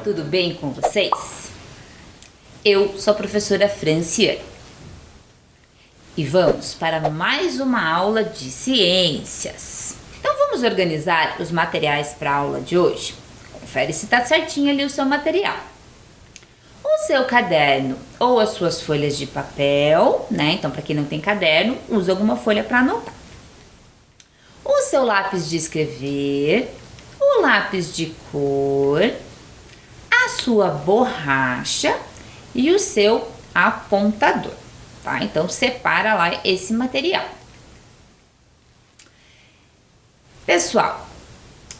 tudo bem com vocês? Eu sou a professora Franciane e vamos para mais uma aula de ciências. Então vamos organizar os materiais para a aula de hoje? Confere se está certinho ali o seu material. O seu caderno ou as suas folhas de papel, né? Então para quem não tem caderno, usa alguma folha para anotar. O seu lápis de escrever, o lápis de cor, a sua borracha e o seu apontador, tá? Então separa lá esse material. Pessoal,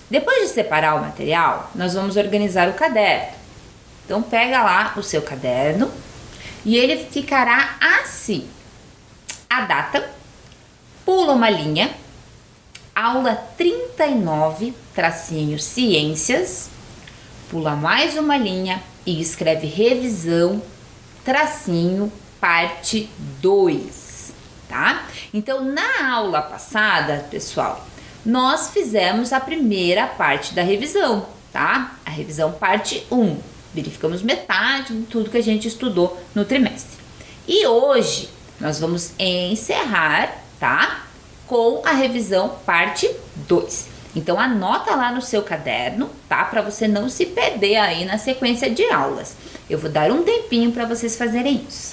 depois de separar o material, nós vamos organizar o caderno. Então pega lá o seu caderno e ele ficará assim: a data, pula uma linha, aula 39, tracinho ciências, pula mais uma linha e escreve revisão, tracinho, parte 2, tá? Então, na aula passada, pessoal, nós fizemos a primeira parte da revisão, tá? A revisão parte 1. Verificamos metade de tudo que a gente estudou no trimestre. E hoje, nós vamos encerrar, tá? Com a revisão parte 2. Então anota lá no seu caderno, tá? Para você não se perder aí na sequência de aulas. Eu vou dar um tempinho para vocês fazerem isso.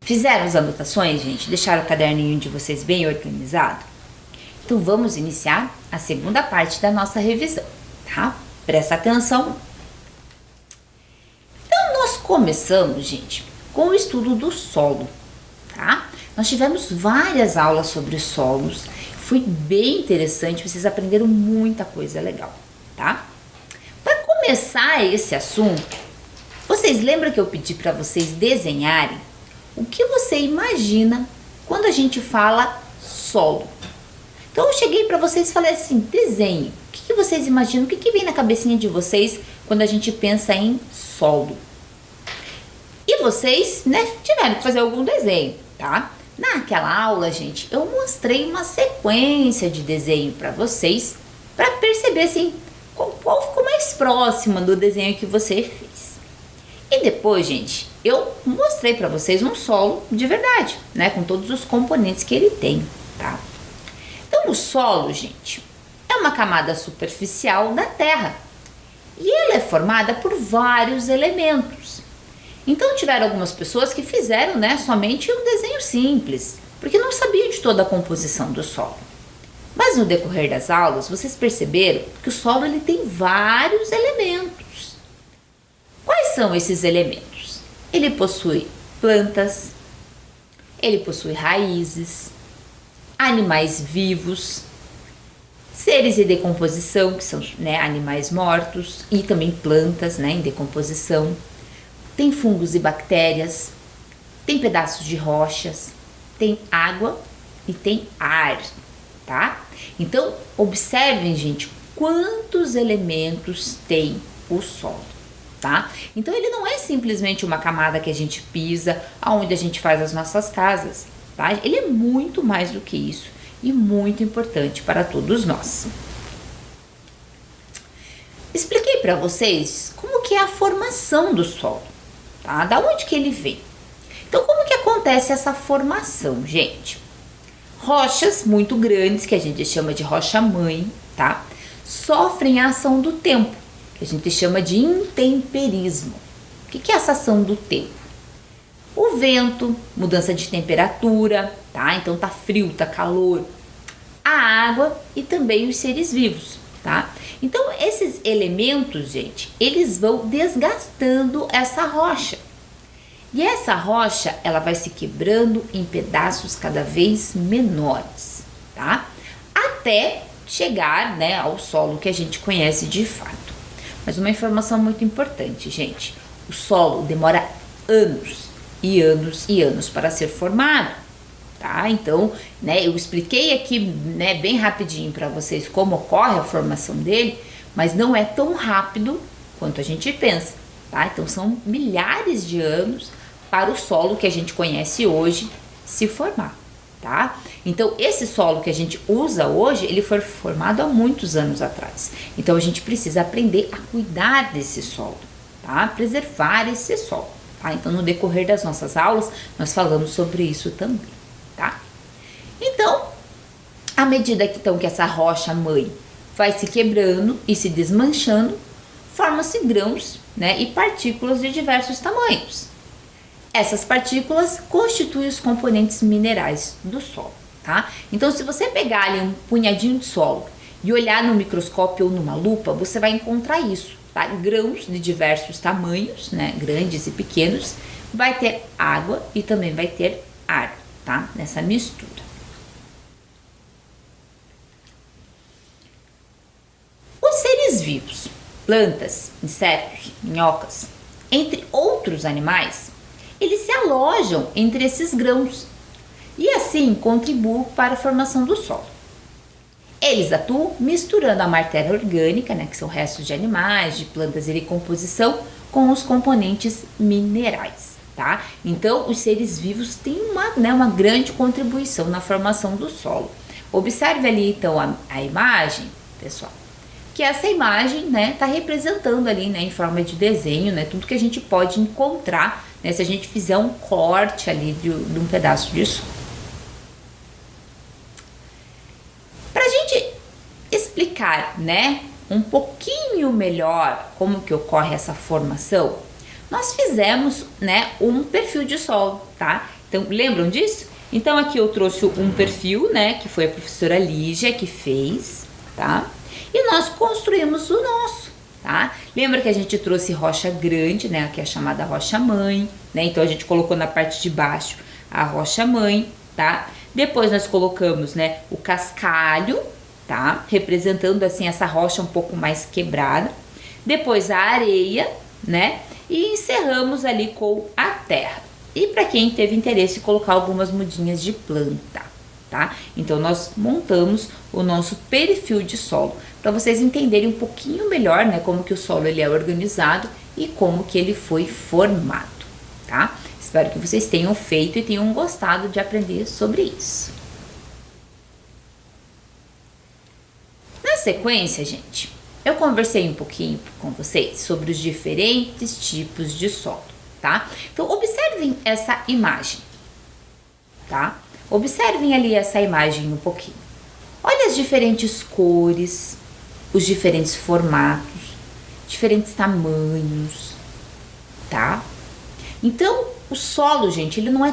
Fizeram as anotações, gente? Deixaram o caderninho de vocês bem organizado? Então vamos iniciar a segunda parte da nossa revisão, tá? Presta atenção. Então nós começamos, gente, com o estudo do solo, tá? Nós tivemos várias aulas sobre solos, foi bem interessante, vocês aprenderam muita coisa legal, tá? Para começar esse assunto, vocês lembram que eu pedi para vocês desenharem o que você imagina quando a gente fala solo? Então eu cheguei para vocês e falei assim, desenhe. O que vocês imaginam? O que vem na cabecinha de vocês quando a gente pensa em solo? E vocês, né, tiveram que fazer algum desenho, tá? Naquela aula, gente, eu mostrei uma sequência de desenho para vocês, para perceber assim, qual ficou mais próxima do desenho que você fez. E depois, gente, eu mostrei para vocês um solo de verdade, né, com todos os componentes que ele tem, tá? Então, o solo, gente, é uma camada superficial da Terra e ela é formada por vários elementos. Então, tiveram algumas pessoas que fizeram, né, somente um desenho simples, porque não sabiam de toda a composição do solo. Mas no decorrer das aulas, vocês perceberam que o solo ele tem vários elementos. Quais são esses elementos? Ele possui plantas, ele possui raízes, animais vivos, seres em decomposição, que são, né, animais mortos, e também plantas, né, em decomposição. Tem fungos e bactérias, tem pedaços de rochas, tem água e tem ar, tá? Então, observem, gente, quantos elementos tem o solo, tá? Então, ele não é simplesmente uma camada que a gente pisa, aonde a gente faz as nossas casas. Tá? Ele é muito mais do que isso e muito importante para todos nós. Expliquei para vocês como que é a formação do solo, tá? Da onde que ele vem. Então, como que acontece essa formação, gente? Rochas muito grandes, que a gente chama de rocha-mãe, tá? Sofrem a ação do tempo, que a gente chama de intemperismo. O que é essa ação do tempo? O vento, mudança de temperatura, tá? Então tá frio, tá calor. A água e também os seres vivos, tá? Então esses elementos, gente, eles vão desgastando essa rocha. E essa rocha, ela vai se quebrando em pedaços cada vez menores, tá? Até chegar, né, ao solo que a gente conhece de fato. Mas uma informação muito importante, gente. O solo demora anos e anos e anos para ser formado, tá? Então, né, eu expliquei aqui, né, bem rapidinho para vocês como ocorre a formação dele, mas não é tão rápido quanto a gente pensa, tá? Então, são milhares de anos para o solo que a gente conhece hoje se formar, tá? Então, esse solo que a gente usa hoje, ele foi formado há muitos anos atrás. Então, a gente precisa aprender a cuidar desse solo, tá? Preservar esse solo. Tá? Então, no decorrer das nossas aulas, nós falamos sobre isso também, tá? Então, à medida que, então, que essa rocha-mãe vai se quebrando e se desmanchando, formam-se grãos, né, e partículas de diversos tamanhos. Essas partículas constituem os componentes minerais do solo, tá? Então, se você pegar ali um punhadinho de solo e olhar no microscópio ou numa lupa, você vai encontrar isso. Tá? Grãos de diversos tamanhos, né? Grandes e pequenos, vai ter água e também vai ter ar, tá? Nessa mistura. Os seres vivos, plantas, insetos, minhocas, entre outros animais, eles se alojam entre esses grãos e assim contribuem para a formação do solo. Eles atuam misturando a matéria orgânica, né, que são restos de animais, de plantas em decomposição, com os componentes minerais, tá? Então, os seres vivos têm uma grande contribuição na formação do solo. Observe ali, então, a imagem, pessoal, que essa imagem, né, está representando ali, né, em forma de desenho, né, tudo que a gente pode encontrar, né, se a gente fizer um corte ali de um pedaço de solo. Explicar, né, um pouquinho melhor como que ocorre essa formação, nós fizemos, né, um perfil de solo, tá? Então, lembram disso? Então, aqui eu trouxe um perfil, né, que foi a professora Lígia que fez, tá? E nós construímos o nosso, tá? Lembra que a gente trouxe rocha grande, né, que é a chamada rocha mãe, né? Então, a gente colocou na parte de baixo a rocha mãe, tá? Depois nós colocamos, né, o cascalho, tá? Representando, assim, essa rocha um pouco mais quebrada. Depois a areia, né? E encerramos ali com a terra. E para quem teve interesse, colocar algumas mudinhas de planta, tá? Então, nós montamos o nosso perfil de solo, para vocês entenderem um pouquinho melhor, né, como que o solo ele é organizado e como que ele foi formado, tá? Espero que vocês tenham feito e tenham gostado de aprender sobre isso. Na sequência, gente, eu conversei um pouquinho com vocês sobre os diferentes tipos de solo, tá? Então, observem essa imagem, tá? Observem ali essa imagem um pouquinho. Olha as diferentes cores, os diferentes formatos, diferentes tamanhos, tá? Então, o solo, gente, ele não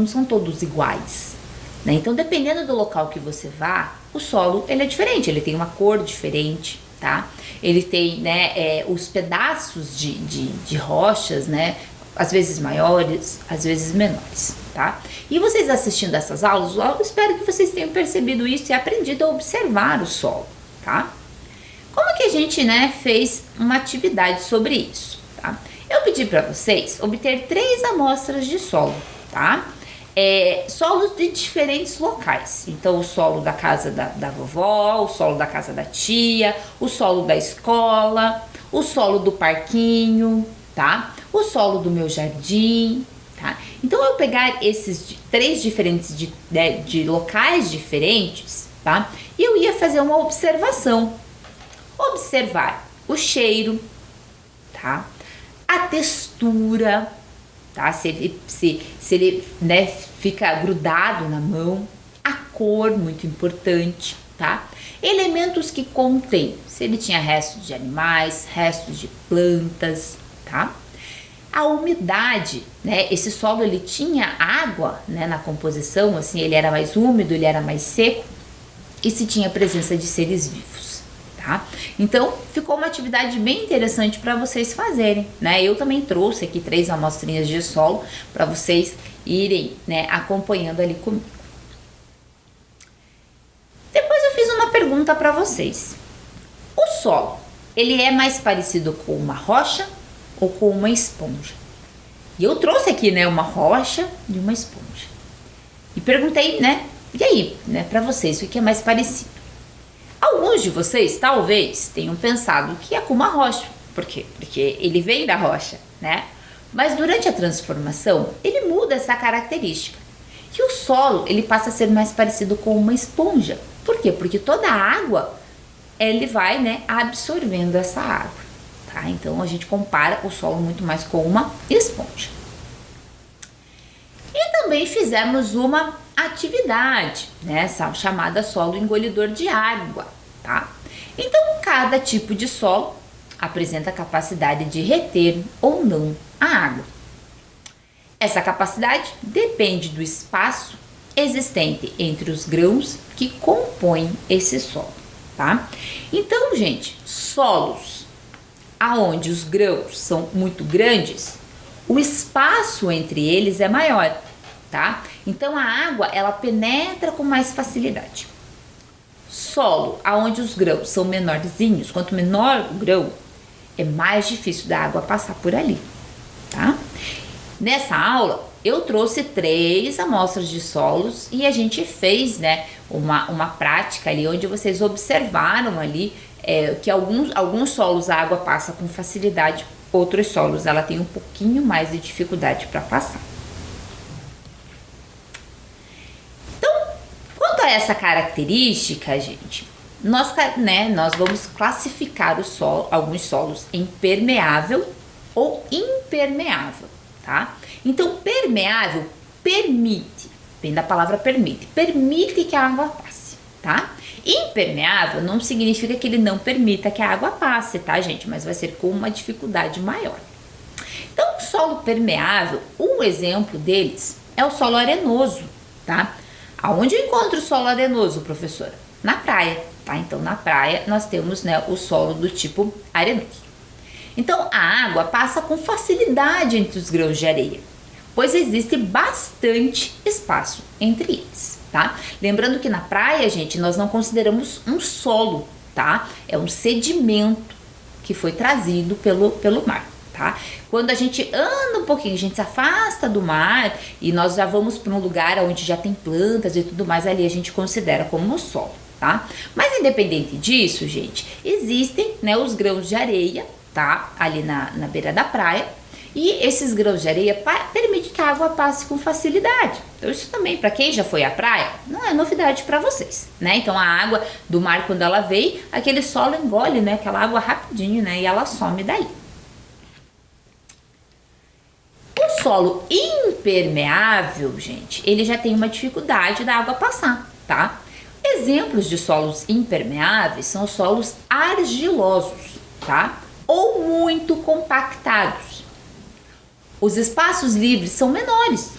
são todos iguais, né? Então, dependendo do local que você vá, o solo, ele é diferente, ele tem uma cor diferente, tá? Ele tem, né, os pedaços de rochas, né, às vezes maiores, às vezes menores, tá? E vocês assistindo essas aulas, eu espero que vocês tenham percebido isso e aprendido a observar o solo, tá? Como que a gente, né, fez uma atividade sobre isso, tá? Eu pedi para vocês obter 3 amostras de solo, tá? Solos de diferentes locais. Então, o solo da casa da vovó, o solo da casa da tia, o solo da escola, o solo do parquinho, tá? O solo do meu jardim, tá? Então, eu pegar esses 3 diferentes de locais diferentes, tá? E eu ia fazer uma observação. Observar o cheiro, tá? A textura, tá? Se ele né, fica grudado na mão, a cor, muito importante, tá? Elementos que contém, se ele tinha restos de animais, restos de plantas, tá? A umidade, né? Esse solo ele tinha água, né, na composição, assim, ele era mais úmido, ele era mais seco, e se tinha presença de seres vivos, tá? Então, ficou uma atividade bem interessante para vocês fazerem, né? Eu também trouxe aqui 3 amostrinhas de solo para vocês irem, né, acompanhando ali comigo. Depois eu fiz uma pergunta para vocês. O solo, ele é mais parecido com uma rocha ou com uma esponja? E eu trouxe aqui, né, uma rocha e uma esponja. E perguntei, né, e aí, né, para vocês, o que é mais parecido? Alguns de vocês, talvez, tenham pensado que é com uma rocha. Por quê? Porque ele vem da rocha, né? Mas durante a transformação, ele muda essa característica. E o solo, ele passa a ser mais parecido com uma esponja. Por quê? Porque toda a água, ele vai, né, absorvendo essa água, tá? Então, a gente compara o solo muito mais com uma esponja. E também fizemos uma atividade, né, essa chamada solo engolidor de água, tá? Então, cada tipo de solo apresenta a capacidade de reter ou não a água. Essa capacidade depende do espaço existente entre os grãos que compõem esse solo, tá? Então, gente, solos aonde os grãos são muito grandes, o espaço entre eles é maior, tá? Então, a água, ela penetra com mais facilidade. Solo aonde os grãos são menorzinhos, quanto menor o grão, é mais difícil da água passar por ali, tá? Nessa aula, eu trouxe 3 amostras de solos e a gente fez, né, uma prática ali, onde vocês observaram ali que alguns solos a água passa com facilidade, outros solos ela tem um pouquinho mais de dificuldade para passar. Então, quanto a essa característica, gente, nós vamos classificar alguns solos em permeável ou impermeável, tá? Então, permeável permite, vem da palavra permite que a água passe, tá? Impermeável não significa que ele não permita que a água passe, tá, gente? Mas vai ser com uma dificuldade maior. Então, solo permeável, um exemplo deles é o solo arenoso, tá? Aonde eu encontro o solo arenoso, professora? Na praia, tá? Então, na praia nós temos, né, o solo do tipo arenoso. Então, a água passa com facilidade entre os grãos de areia, pois existe bastante espaço entre eles, tá? Lembrando que na praia, gente, nós não consideramos um solo, tá? É um sedimento que foi trazido pelo mar, tá? Quando a gente anda um pouquinho, a gente se afasta do mar e nós já vamos para um lugar onde já tem plantas e tudo mais, ali a gente considera como um solo, tá? Mas independente disso, gente, existem, né, os grãos de areia, tá? Ali na beira da praia. E esses grãos de areia permitem que a água passe com facilidade. Então isso também, para quem já foi à praia, não é novidade para vocês, né? Então a água do mar, quando ela vem, aquele solo engole, né? Aquela água rapidinho, né? E ela some daí. O solo impermeável, gente, ele já tem uma dificuldade da água passar, tá? Exemplos de solos impermeáveis são os solos argilosos, tá? Ou muito compactados. Os espaços livres são menores,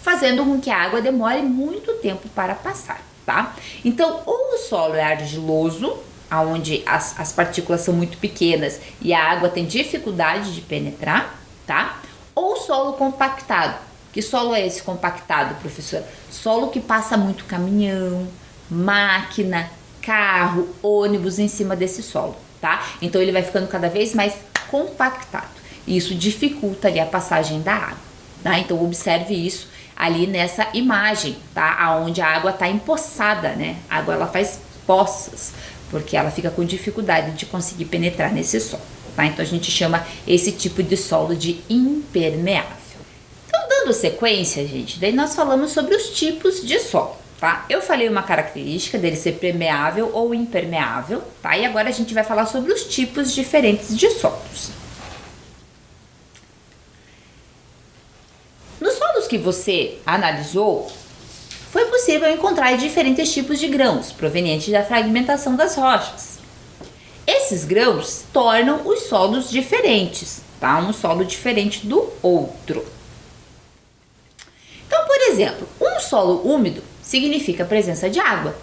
fazendo com que a água demore muito tempo para passar, tá? Então, ou o solo é argiloso, onde as partículas são muito pequenas e a água tem dificuldade de penetrar, tá? Ou o solo compactado. Que solo é esse compactado, professor? Solo que passa muito caminhão, máquina, carro, ônibus em cima desse solo, tá? Então ele vai ficando cada vez mais compactado. Isso dificulta ali a passagem da água, tá? Então observe isso ali nessa imagem, tá? Aonde a água está empoçada, né? A água ela faz poças, porque ela fica com dificuldade de conseguir penetrar nesse solo, tá? Então a gente chama esse tipo de solo de impermeável. Então, dando sequência, gente, daí nós falamos sobre os tipos de solo, tá? Eu falei uma característica dele ser permeável ou impermeável, tá? E agora a gente vai falar sobre os tipos diferentes de solos. Nos solos que você analisou, foi possível encontrar diferentes tipos de grãos provenientes da fragmentação das rochas. Esses grãos tornam os solos diferentes, tá? Um solo diferente do outro. Então, por exemplo, um solo úmido significa a presença de água.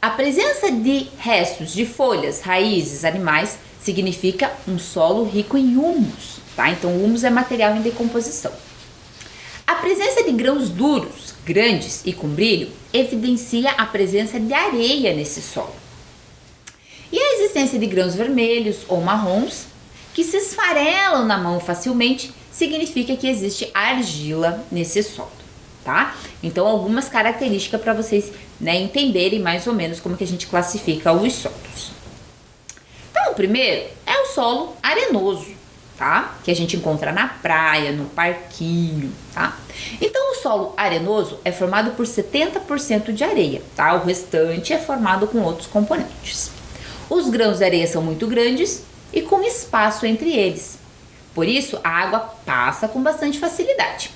A presença de restos de folhas, raízes, animais significa um solo rico em humus, tá? Então, o humus é material em decomposição. A presença de grãos duros, grandes e com brilho evidencia a presença de areia nesse solo. E a existência de grãos vermelhos ou marrons que se esfarelam na mão facilmente significa que existe argila nesse solo, tá? Então, algumas características para vocês, né, entenderem mais ou menos como que a gente classifica os solos. Então, o primeiro é o solo arenoso, tá? Que a gente encontra na praia, no parquinho, tá? Então, o solo arenoso é formado por 70% de areia, tá? O restante é formado com outros componentes. Os grãos de areia são muito grandes e com espaço entre eles. Por isso, a água passa com bastante facilidade.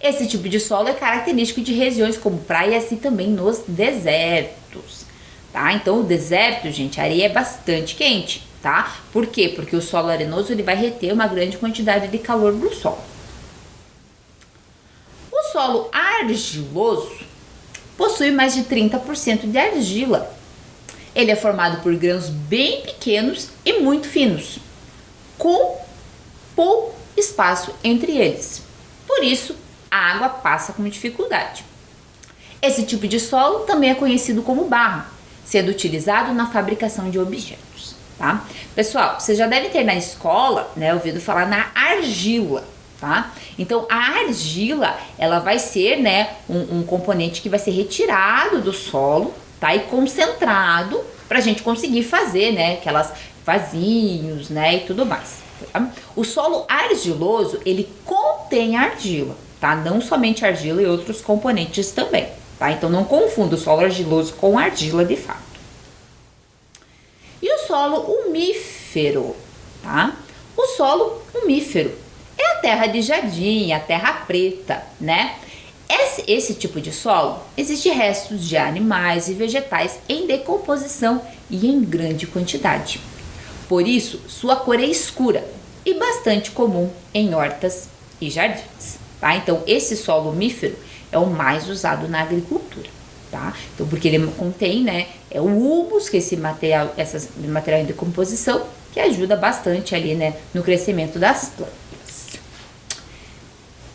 Esse tipo de solo é característico de regiões como praia e assim também nos desertos, tá? Então, o deserto, gente, a areia é bastante quente, tá? Por quê? Porque o solo arenoso ele vai reter uma grande quantidade de calor do solo. O solo argiloso possui mais de 30% de argila. Ele é formado por grãos bem pequenos e muito finos, com pouco espaço entre eles. Por isso, a água passa com dificuldade. Esse tipo de solo também é conhecido como barro, sendo utilizado na fabricação de objetos, tá? Pessoal, você já deve ter na escola, né, ouvido falar na argila, tá? Então, a argila, ela vai ser, né, um componente que vai ser retirado do solo, tá? E concentrado para a gente conseguir fazer, né, aquelas vasinhos, né, e tudo mais. Tá? O solo argiloso, ele contém argila, tá? Não somente argila e outros componentes também, tá? Então não confunda o solo argiloso com argila de fato. E o solo umífero, tá? O solo umífero é a terra de jardim, a terra preta, né? Esse tipo de solo, existe restos de animais e vegetais em decomposição e em grande quantidade. Por isso, sua cor é escura, e bastante comum em hortas e jardins, tá? Então, esse solo umífero é o mais usado na agricultura, tá? Então, porque ele contém, né, o humus, que é esse material em decomposição, que ajuda bastante ali, né, no crescimento das plantas.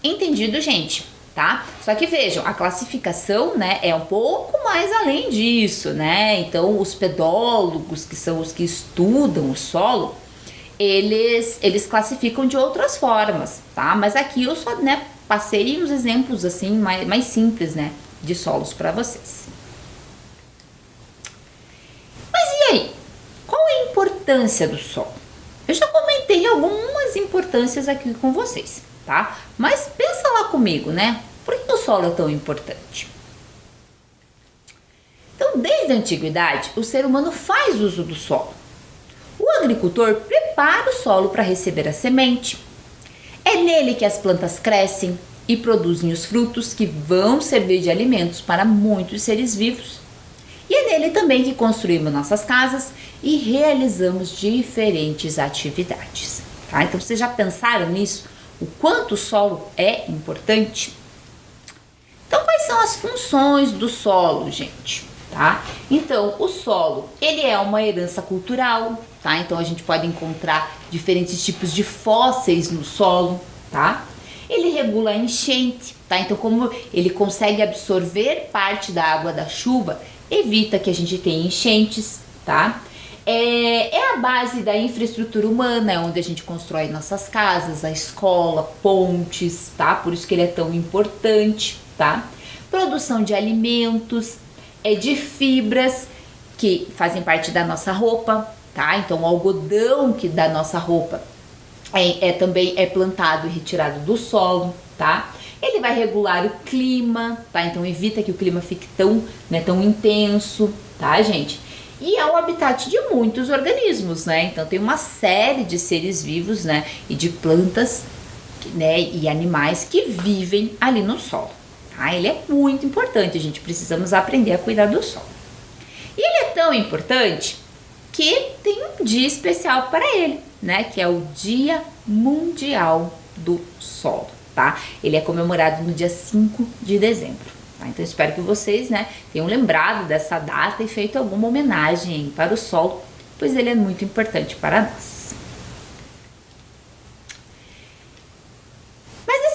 Entendido, gente? Tá? Só que vejam, a classificação, né, é um pouco mais além disso, né? Então, os pedólogos, que são os que estudam o solo, eles classificam de outras formas, tá? Mas aqui eu só, né, passei uns exemplos assim mais simples, né, de solos para vocês. Mas e aí? Qual é a importância do solo? Eu já comentei algumas importâncias aqui com vocês, tá? Mas pensa lá comigo, né? Por que o solo é tão importante? Então, desde a antiguidade, o ser humano faz uso do solo. O agricultor prepara o solo para receber a semente. É nele que as plantas crescem e produzem os frutos que vão servir de alimentos para muitos seres vivos. E é nele também que construímos nossas casas e realizamos diferentes atividades. Tá? Então, vocês já pensaram nisso? O quanto o solo é importante? Então, quais são as funções do solo, gente? Tá? Então, o solo, ele é uma herança cultural, tá? Então, a gente pode encontrar diferentes tipos de fósseis no solo, tá? Ele regula a enchente, tá? Então, como ele consegue absorver parte da água da chuva, evita que a gente tenha enchentes, tá? É a base da infraestrutura humana, onde a gente constrói nossas casas, a escola, pontes, tá? Por isso que ele é tão importante, tá? Produção de alimentos, de fibras que fazem parte da nossa roupa, tá? Então, o algodão que da nossa roupa também é plantado e retirado do solo, tá? Ele vai regular o clima, tá? Então, evita que o clima fique tão intenso, tá, gente? E é o habitat de muitos organismos, né? Então, tem uma série de seres vivos, né? E de plantas, né? E animais que vivem ali no solo. Tá? Ele é muito importante, a gente precisamos aprender a cuidar do solo. E ele é tão importante que tem um dia especial para ele, né? Que é o Dia Mundial do Solo, tá? Ele é comemorado no dia 5 de dezembro. Tá? Então, espero que vocês, né, tenham lembrado dessa data e feito alguma homenagem para o solo, pois ele é muito importante para nós.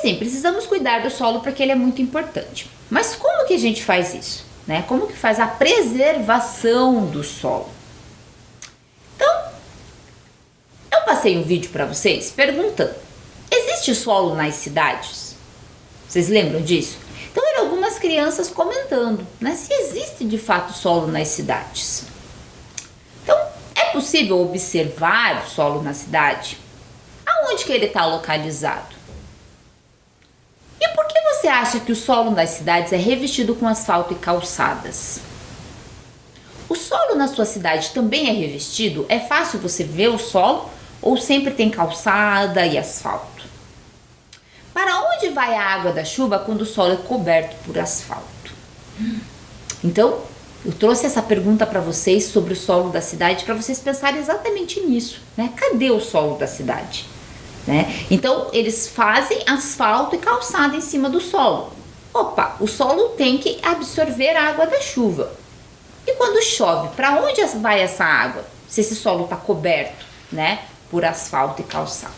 Sim, precisamos cuidar do solo porque ele é muito importante. Mas como que a gente faz isso? Né? Como que faz a preservação do solo? Então, eu passei um vídeo para vocês perguntando: existe solo nas cidades? Vocês lembram disso? Então, eram algumas crianças comentando, né, se existe de fato solo nas cidades. Então, é possível observar o solo na cidade? Aonde que ele está localizado? E por que você acha que o solo das cidades é revestido com asfalto e calçadas? O solo na sua cidade também é revestido? É fácil você ver o solo ou sempre tem calçada e asfalto? Para onde vai a água da chuva quando o solo é coberto por asfalto? Então, eu trouxe essa pergunta para vocês sobre o solo da cidade para vocês pensarem exatamente nisso, né? Cadê o solo da cidade? Né? Então, eles fazem asfalto e calçada em cima do solo. Opa, o solo tem que absorver a água da chuva. E quando chove, para onde vai essa água? Se esse solo está coberto, né, por asfalto e calçada.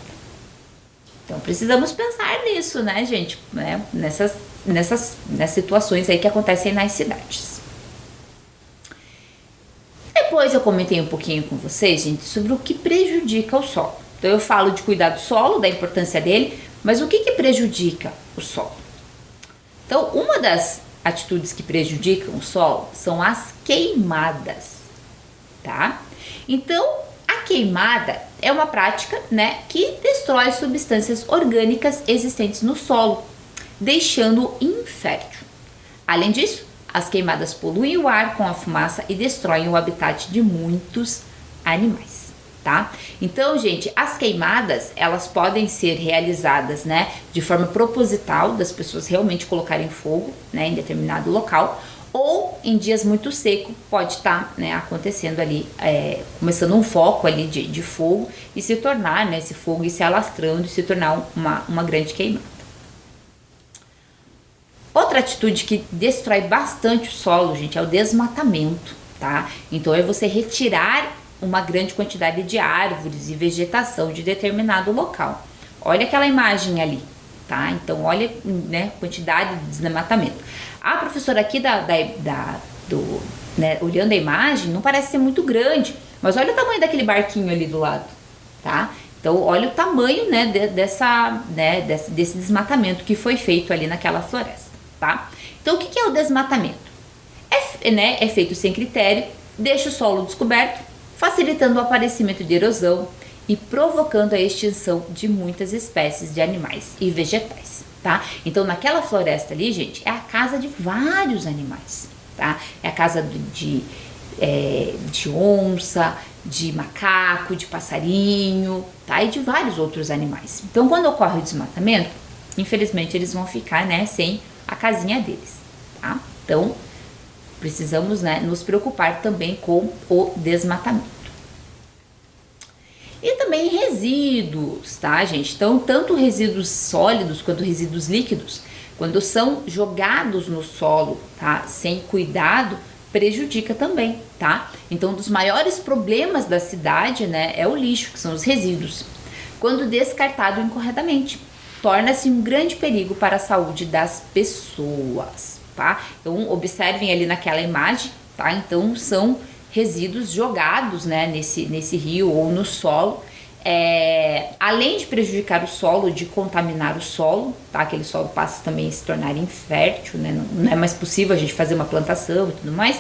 Então, precisamos pensar nisso, né, gente? Né? Nessas situações aí que acontecem nas cidades. Depois eu comentei um pouquinho com vocês, gente, sobre o que prejudica o solo. Então, eu falo de cuidar do solo, da importância dele, mas o que prejudica o solo? Então, uma das atitudes que prejudicam o solo são as queimadas, tá? Então, a queimada é uma prática, né, que destrói substâncias orgânicas existentes no solo, deixando-o infértil. Além disso, as queimadas poluem o ar com a fumaça e destroem o habitat de muitos animais. Tá? Então, gente, as queimadas, elas podem ser realizadas, né, de forma proposital, das pessoas realmente colocarem fogo, né, em determinado local, ou em dias muito secos pode estar, né, acontecendo ali, começando um foco ali de fogo e se tornar, né, esse fogo ir se alastrando e se tornar uma grande queimada. Outra atitude que destrói bastante o solo, gente, é o desmatamento, tá? Então é você retirar uma grande quantidade de árvores e vegetação de determinado local. Olha aquela imagem ali, tá? Então olha, né, quantidade de desmatamento. A professora aqui olhando a imagem, não parece ser muito grande, mas olha o tamanho daquele barquinho ali do lado, tá? Então olha o tamanho, né, desse desmatamento que foi feito ali naquela floresta, tá? Então o que é o desmatamento? É feito sem critério, deixa o solo descoberto, facilitando o aparecimento de erosão e provocando a extinção de muitas espécies de animais e vegetais, tá? Então naquela floresta ali, gente, é a casa de vários animais, tá? É a casa de onça, de macaco, de passarinho, tá? E de vários outros animais. Então quando ocorre o desmatamento, infelizmente eles vão ficar, né, sem a casinha deles, tá? Então precisamos, né, nos preocupar também com o desmatamento. E também resíduos, tá, gente? Então, tanto resíduos sólidos quanto resíduos líquidos, quando são jogados no solo, tá, sem cuidado, prejudica também, tá? Então, um dos maiores problemas da cidade, né, é o lixo, que são os resíduos. Quando descartado incorretamente, torna-se um grande perigo para a saúde das pessoas, tá? Então, observem ali naquela imagem, tá? Então, são resíduos jogados, né, nesse rio ou no solo, além de prejudicar o solo, de contaminar o solo, tá? Aquele solo passa também a se tornar infértil, né? Não é mais possível a gente fazer uma plantação e tudo mais,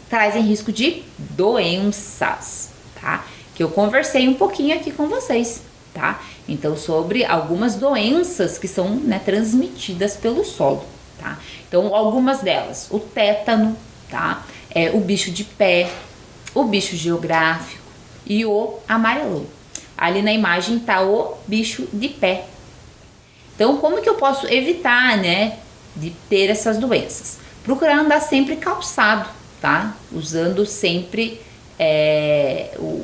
trazem risco de doenças, tá? Que eu conversei um pouquinho aqui com vocês, tá? Então, sobre algumas doenças que são, né, transmitidas pelo solo, tá? Então, algumas delas, o tétano, tá? O bicho de pé, o bicho geográfico e o amarelão. Ali na imagem tá o bicho de pé. Então, como que eu posso evitar, né, de ter essas doenças? Procurar andar sempre calçado, tá? Usando sempre um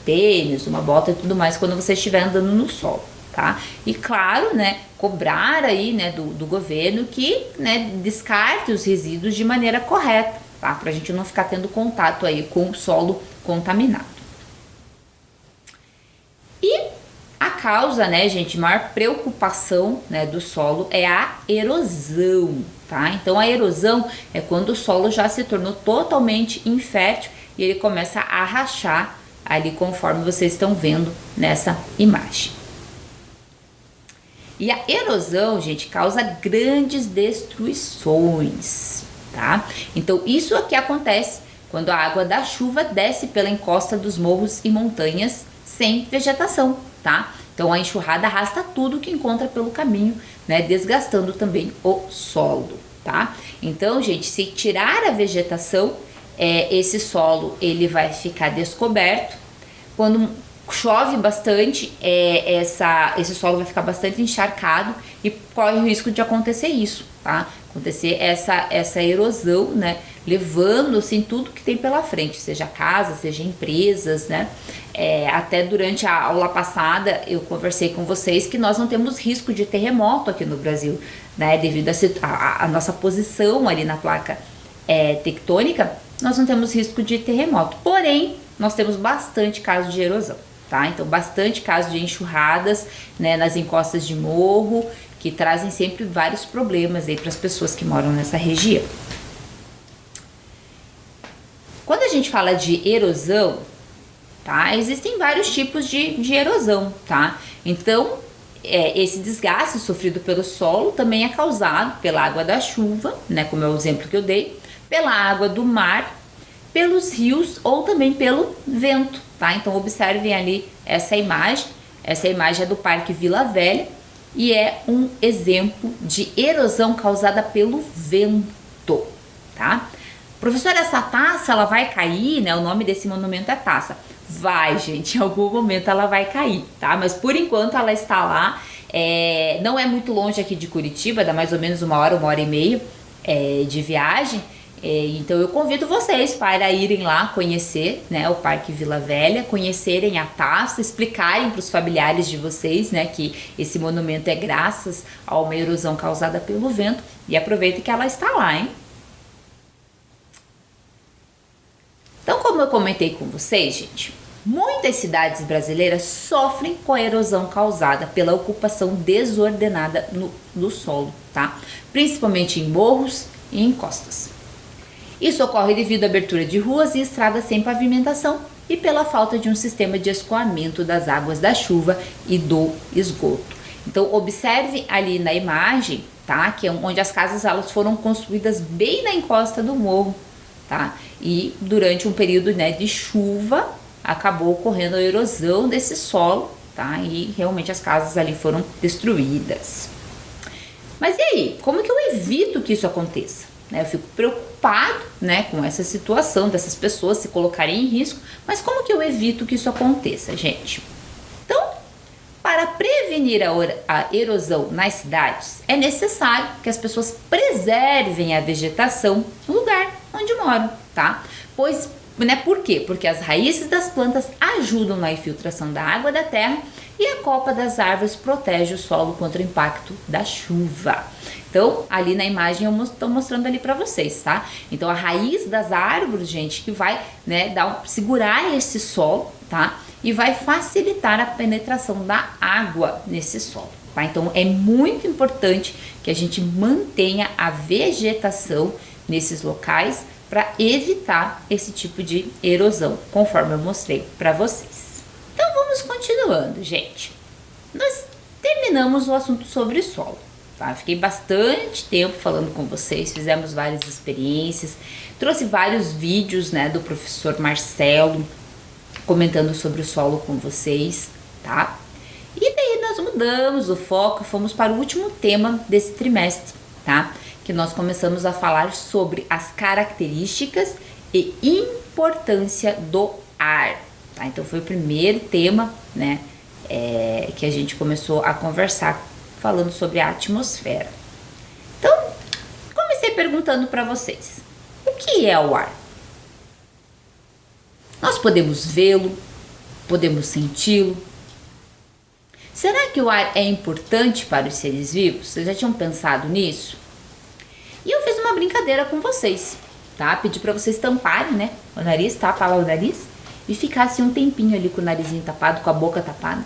tênis, uma bota e tudo mais quando você estiver andando no solo, tá? E claro, né, cobrar aí, né, do governo que, né, descarte os resíduos de maneira correta, tá? Pra gente não ficar tendo contato aí com o solo contaminado. E a causa, né, gente, maior preocupação, né, do solo é a erosão, tá? Então a erosão é quando o solo já se tornou totalmente infértil e ele começa a rachar ali conforme vocês estão vendo nessa imagem. E a erosão, gente, causa grandes destruições, tá? Então isso é que acontece quando a água da chuva desce pela encosta dos morros e montanhas sem vegetação, tá? Então a enxurrada arrasta tudo que encontra pelo caminho, né, desgastando também o solo, tá? Então, gente, se tirar a vegetação, esse solo ele vai ficar descoberto. Quando chove bastante, esse solo vai ficar bastante encharcado e corre o risco de acontecer isso, tá? Acontecer essa erosão, né? Levando assim tudo que tem pela frente, seja casa, seja empresas, né? Até durante a aula passada eu conversei com vocês que nós não temos risco de terremoto aqui no Brasil, né? Devido a nossa posição ali na placa tectônica, nós não temos risco de terremoto. Porém, nós temos bastante casos de erosão, tá? Então, bastante casos de enxurradas, né, nas encostas de morro, que trazem sempre vários problemas aí para as pessoas que moram nessa região. Quando a gente fala de erosão, tá? Existem vários tipos de erosão, tá? Então, esse desgaste sofrido pelo solo também é causado pela água da chuva, né? Como é o exemplo que eu dei, pela água do mar, pelos rios ou também pelo vento, tá? Então observem ali essa imagem é do Parque Vila Velha e é um exemplo de erosão causada pelo vento, tá? Professora, essa taça ela vai cair, né? O nome desse monumento é taça. Vai, gente, em algum momento ela vai cair, tá? Mas por enquanto ela está lá, não é muito longe aqui de Curitiba, dá mais ou menos uma hora e meia de viagem. Então eu convido vocês para irem lá conhecer, né, o Parque Vila Velha, conhecerem a taça, explicarem para os familiares de vocês, né, que esse monumento é graças a uma erosão causada pelo vento, e aproveitem que ela está lá, hein? Então, como eu comentei com vocês, gente, muitas cidades brasileiras sofrem com a erosão causada pela ocupação desordenada do solo, tá? Principalmente em morros e em costas. Isso ocorre devido à abertura de ruas e estradas sem pavimentação e pela falta de um sistema de escoamento das águas da chuva e do esgoto. Então, observe ali na imagem, tá? Que é onde as casas elas foram construídas bem na encosta do morro, tá? E durante um período, né, de chuva, acabou ocorrendo a erosão desse solo, tá? E realmente as casas ali foram destruídas. Mas e aí? Como que eu evito que isso aconteça? Eu fico preocupado, né, com essa situação dessas pessoas se colocarem em risco, mas como que eu evito que isso aconteça, gente? Então, para prevenir a erosão nas cidades, é necessário que as pessoas preservem a vegetação no lugar onde moram, tá? Pois, né, por quê? Porque as raízes das plantas ajudam na infiltração da água da terra e a copa das árvores protege o solo contra o impacto da chuva. Então, ali na imagem eu estou mostrando ali para vocês, tá? Então, a raiz das árvores, gente, que vai, né, segurar esse solo, tá? E vai facilitar a penetração da água nesse solo, tá? Então, é muito importante que a gente mantenha a vegetação nesses locais para evitar esse tipo de erosão, conforme eu mostrei para vocês. Então, vamos continuando, gente. Nós terminamos o assunto sobre solo. Tá? Fiquei bastante tempo falando com vocês, fizemos várias experiências, trouxe vários vídeos, né, do professor Marcelo comentando sobre o solo com vocês, tá? E daí nós mudamos o foco, fomos para o último tema desse trimestre, tá? Que nós começamos a falar sobre as características e importância do ar, tá? Então foi o primeiro tema, né, que a gente começou a conversar falando sobre a atmosfera. Então, comecei perguntando para vocês: o que é o ar? Nós podemos vê-lo, podemos senti-lo. Será que o ar é importante para os seres vivos? Vocês já tinham pensado nisso? E eu fiz uma brincadeira com vocês, tá? Pedi para vocês tamparem, né, o nariz, tapar lá o nariz e ficar assim um tempinho ali com o narizinho tapado, com a boca tapada.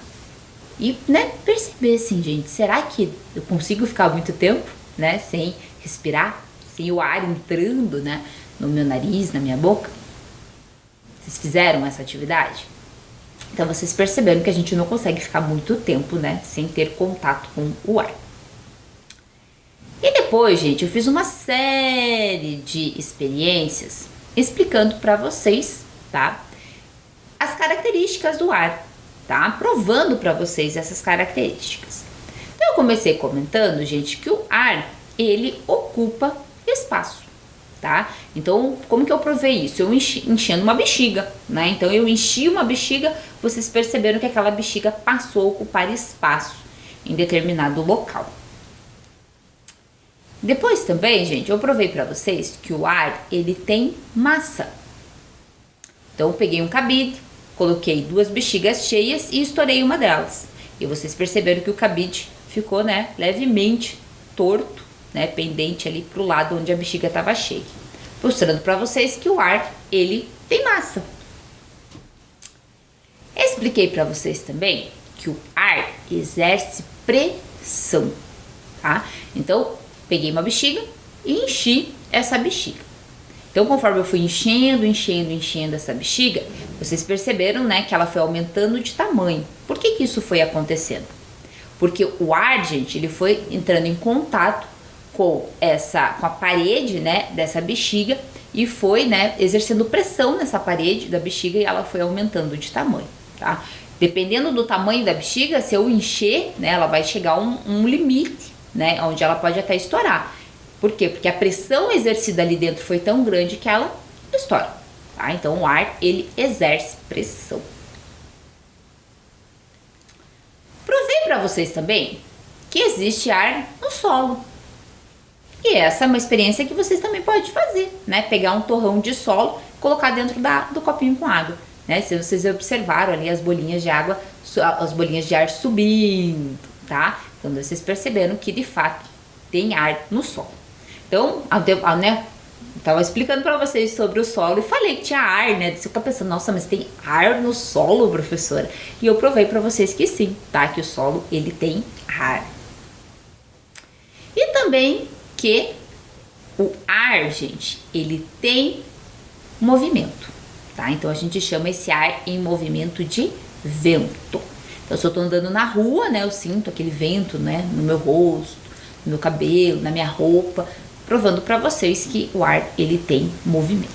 E, né, perceber assim, gente, será que eu consigo ficar muito tempo, né, sem respirar, sem o ar entrando, né, no meu nariz, na minha boca? Vocês fizeram essa atividade? Então, vocês perceberam que a gente não consegue ficar muito tempo, né, sem ter contato com o ar. E depois, gente, eu fiz uma série de experiências explicando para vocês, tá, as características do ar, tá? Provando para vocês essas características. Então eu comecei comentando, gente, que o ar, ele ocupa espaço, tá? Então, como que eu provei isso? Eu enchendo uma bexiga, né? Então eu enchi uma bexiga, vocês perceberam que aquela bexiga passou a ocupar espaço em determinado local. Depois também, gente, eu provei para vocês que o ar, ele tem massa. Então eu peguei um cabide, coloquei 2 bexigas cheias e estourei uma delas. E vocês perceberam que o cabide ficou, né, levemente torto, né, pendente ali pro lado onde a bexiga estava cheia. Mostrando para vocês que o ar, ele tem massa. Expliquei para vocês também que o ar exerce pressão, tá? Então, peguei uma bexiga e enchi essa bexiga. Então, conforme eu fui enchendo essa bexiga, vocês perceberam, né, que ela foi aumentando de tamanho. Por que isso foi acontecendo? Porque o ar, gente, ele foi entrando em contato com a parede, né, dessa bexiga e foi, né, exercendo pressão nessa parede da bexiga e ela foi aumentando de tamanho, tá? Dependendo do tamanho da bexiga, se eu encher, né, ela vai chegar a um limite, né, onde ela pode até estourar. Por quê? Porque a pressão exercida ali dentro foi tão grande que ela estoura, tá? Então o ar, ele exerce pressão. Provei para vocês também que existe ar no solo. E essa é uma experiência que vocês também podem fazer, né? Pegar um torrão de solo, colocar dentro do copinho com água, né? Se vocês observaram ali as bolinhas de água, as bolinhas de ar subindo, tá? Então vocês perceberam que de fato tem ar no solo. Então, né? Tava explicando para vocês sobre o solo e falei que tinha ar, né? Você fica pensando, nossa, mas tem ar no solo, professora? E eu provei para vocês que sim, tá? Que o solo, ele tem ar. E também que o ar, gente, ele tem movimento, tá? Então a gente chama esse ar em movimento de vento. Então se eu tô andando na rua, né, eu sinto aquele vento, né, no meu rosto, no meu cabelo, na minha roupa, provando para vocês que o ar, ele tem movimento.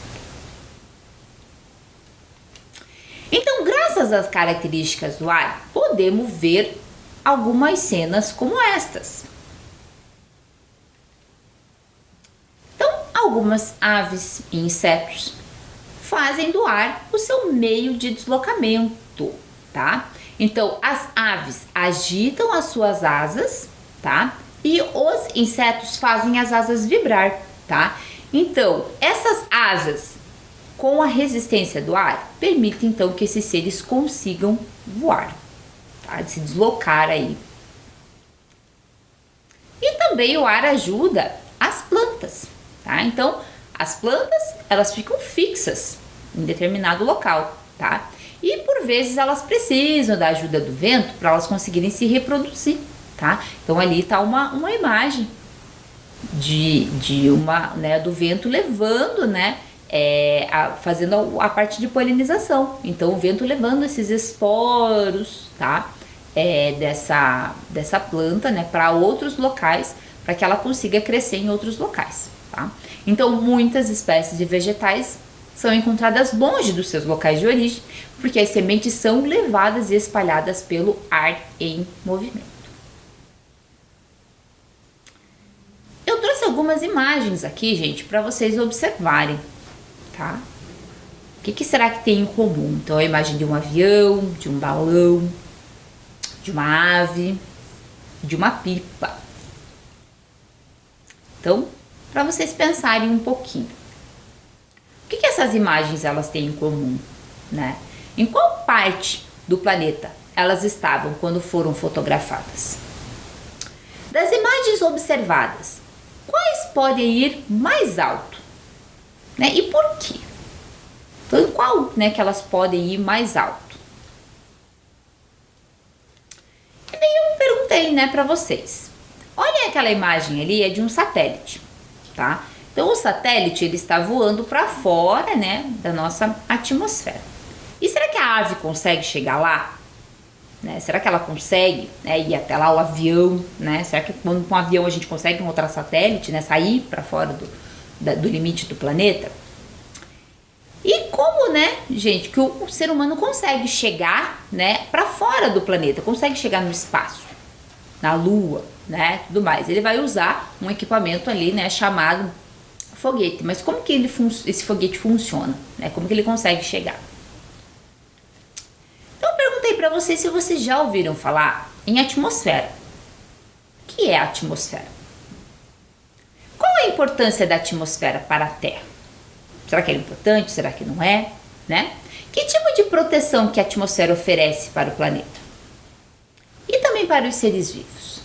Então, graças às características do ar, podemos ver algumas cenas como estas. Algumas aves e insetos fazem do ar o seu meio de deslocamento, tá? Então, as aves agitam as suas asas, tá? E os insetos fazem as asas vibrar, tá? Então, essas asas com a resistência do ar permitem então que esses seres consigam voar, tá? De se deslocar aí. E também o ar ajuda as plantas. Tá? Então, as plantas, elas ficam fixas em determinado local, tá? E por vezes elas precisam da ajuda do vento para elas conseguirem se reproduzir, tá? Então ali está uma imagem né, do vento levando, né, fazendo a parte de polinização. Então o vento levando esses esporos, tá? Dessa planta, né, para outros locais, para que ela consiga crescer em outros locais. Tá? Então, muitas espécies de vegetais são encontradas longe dos seus locais de origem, porque as sementes são levadas e espalhadas pelo ar em movimento. Eu trouxe algumas imagens aqui, gente, para vocês observarem, tá? O que será que tem em comum? Então, a imagem de um avião, de um balão, de uma ave, de uma pipa. Então, para vocês pensarem um pouquinho. O que essas imagens elas têm em comum, né? Em qual parte do planeta elas estavam quando foram fotografadas? Das imagens observadas, quais podem ir mais alto, né? E por quê? Então, em qual, né, que elas podem ir mais alto? E daí eu perguntei, né, para vocês. Olhem aquela imagem ali, é de um satélite. Tá? Então o satélite ele está voando para fora, né, da nossa atmosfera. E será que a ave consegue chegar lá? Né? Será que ela consegue, né, ir até lá o avião? Né? Será que com um avião a gente consegue encontrar satélite, né, sair para fora do limite do planeta? E como, né, gente, que o ser humano consegue chegar, né, para fora do planeta, consegue chegar no espaço, na Lua, né, tudo mais. Ele vai usar um equipamento ali, né, chamado foguete. Mas como que esse foguete funciona, né? Como que ele consegue chegar? Então eu perguntei para vocês se vocês já ouviram falar em atmosfera. O que é a atmosfera? Qual a importância da atmosfera para a Terra? Será que ela é importante? Será que não é, né? Que tipo de proteção que a atmosfera oferece para o planeta? E também para os seres vivos.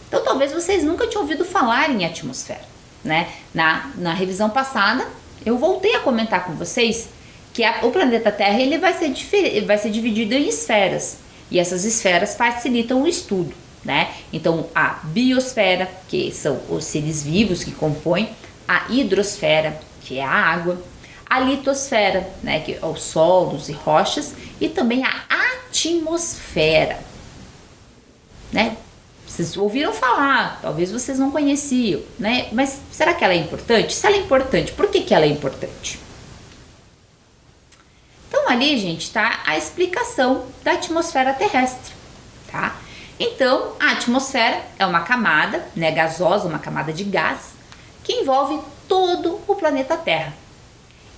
Então, talvez vocês nunca tinham ouvido falar em atmosfera, né? Na revisão passada, eu voltei a comentar com vocês que o planeta Terra ele vai ser dividido em esferas. E essas esferas facilitam o estudo, né? Então, a biosfera, que são os seres vivos que compõem, a hidrosfera, que é a água, a litosfera, né, que é os solos e rochas, e também a atmosfera, né? Vocês ouviram falar, talvez vocês não conheciam, né? Mas será que ela é importante? Se ela é importante, por que ela é importante? Então ali, gente, tá a explicação da atmosfera terrestre, tá? Então, a atmosfera é uma camada, né, gasosa, uma camada de gás, que envolve todo o planeta Terra.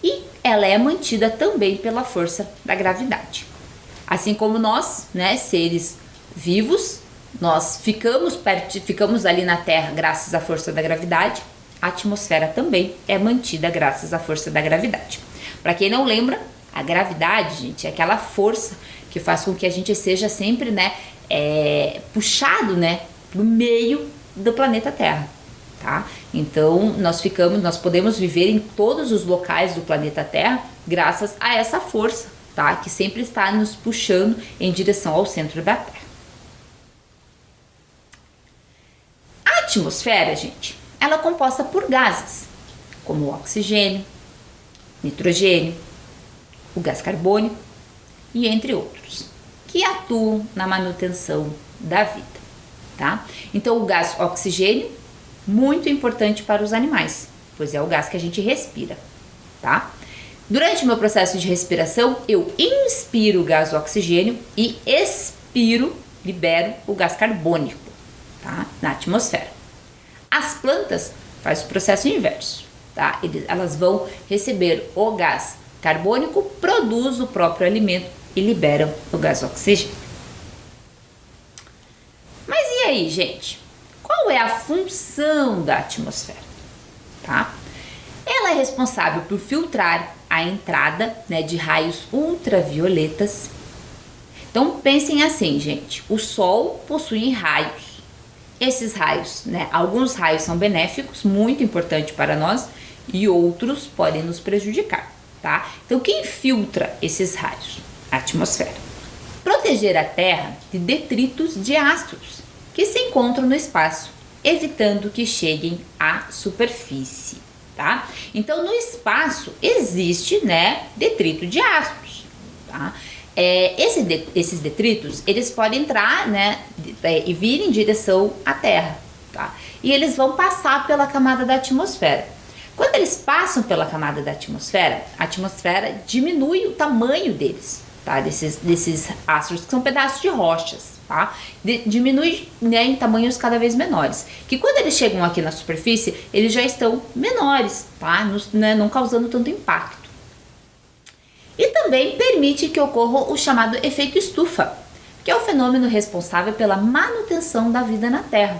E ela é mantida também pela força da gravidade. Assim como nós, né, seres vivos, nós ficamos ali na Terra graças à força da gravidade, a atmosfera também é mantida graças à força da gravidade. Para quem não lembra, a gravidade, gente, é aquela força que faz com que a gente seja sempre, né, puxado, né, no meio do planeta Terra, tá? Então nós podemos viver em todos os locais do planeta Terra graças a essa força, tá? Que sempre está nos puxando em direção ao centro da Terra. A atmosfera, gente, ela é composta por gases, como o oxigênio, nitrogênio, o gás carbônico e entre outros, que atuam na manutenção da vida, tá? Então o gás oxigênio, muito importante para os animais, pois é o gás que a gente respira, tá? Durante o meu processo de respiração, eu inspiro o gás oxigênio e expiro, libero o gás carbônico, tá? Na atmosfera. As plantas fazem o processo inverso, tá? Elas vão receber o gás carbônico, produz o próprio alimento e liberam o gás oxigênio. Mas e aí, gente? Qual é a função da atmosfera? Tá? Ela é responsável por filtrar a entrada, né, de raios ultravioletas. Então pensem assim, gente, o Sol possui raios. Esses raios, né, alguns raios são benéficos, muito importante para nós, e outros podem nos prejudicar, tá? Então quem filtra esses raios? A atmosfera. Proteger a Terra de detritos de astros que se encontram no espaço, evitando que cheguem à superfície, tá? Então no espaço existe, né, detrito de astros, tá? Esses detritos, eles podem entrar, né, e vir em direção à Terra, tá? E eles vão passar pela camada da atmosfera. Quando eles passam pela camada da atmosfera, a atmosfera diminui o tamanho deles, tá? Desses astros, que são pedaços de rochas, tá? Diminui, né, em tamanhos cada vez menores. Que quando eles chegam aqui na superfície, eles já estão menores, tá? Não causando tanto impacto. E também permite que ocorra o chamado efeito estufa, que é o fenômeno responsável pela manutenção da vida na Terra,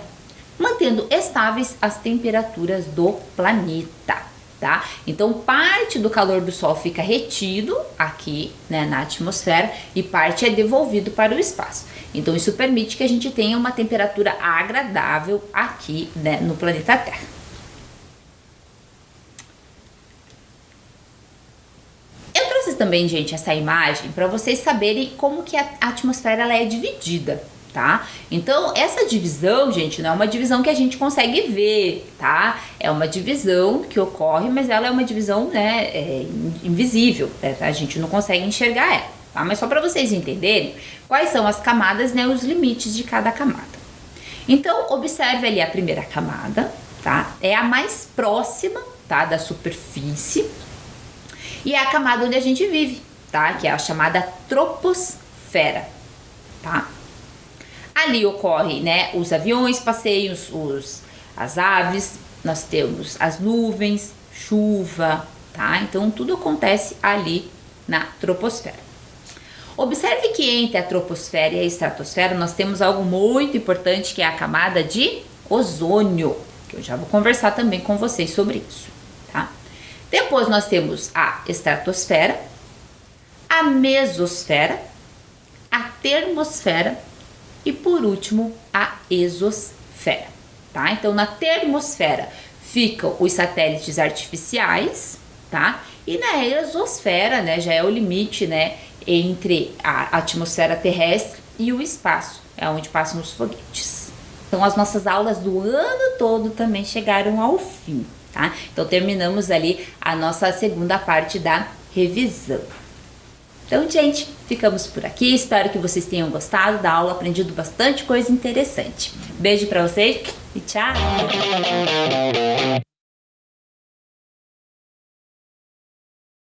mantendo estáveis as temperaturas do planeta, tá? Então parte do calor do Sol fica retido aqui, né, na atmosfera, e parte é devolvido para o espaço. Então isso permite que a gente tenha uma temperatura agradável aqui, né, no planeta Terra. Eu trouxe também, gente, essa imagem para vocês saberem como que a atmosfera ela é dividida, tá? Então essa divisão, gente, não é uma divisão que a gente consegue ver, tá? É uma divisão que ocorre, mas ela é uma divisão, né, invisível, né? A gente não consegue enxergar ela, tá? Mas só para vocês entenderem quais são as camadas, né, os limites de cada camada. Então observe ali a primeira camada, tá? É a mais próxima, tá, da superfície. E é a camada onde a gente vive, tá? Que é a chamada troposfera, tá? Ali ocorre, né, os aviões passeiam, as aves, nós temos as nuvens, chuva, tá? Então tudo acontece ali na troposfera. Observe que entre a troposfera e a estratosfera nós temos algo muito importante, que é a camada de ozônio, que eu já vou conversar também com vocês sobre isso, tá? Depois nós temos a estratosfera, a mesosfera, a termosfera e por último a exosfera, tá? Então na termosfera ficam os satélites artificiais, tá? E na exosfera, né, já é o limite, né, entre a atmosfera terrestre e o espaço, é onde passam os foguetes. Então as nossas aulas do ano todo também chegaram ao fim, tá? Então terminamos ali a nossa segunda parte da revisão. Então, gente, ficamos por aqui. Espero que vocês tenham gostado da aula, aprendido bastante coisa interessante. Beijo pra vocês e tchau!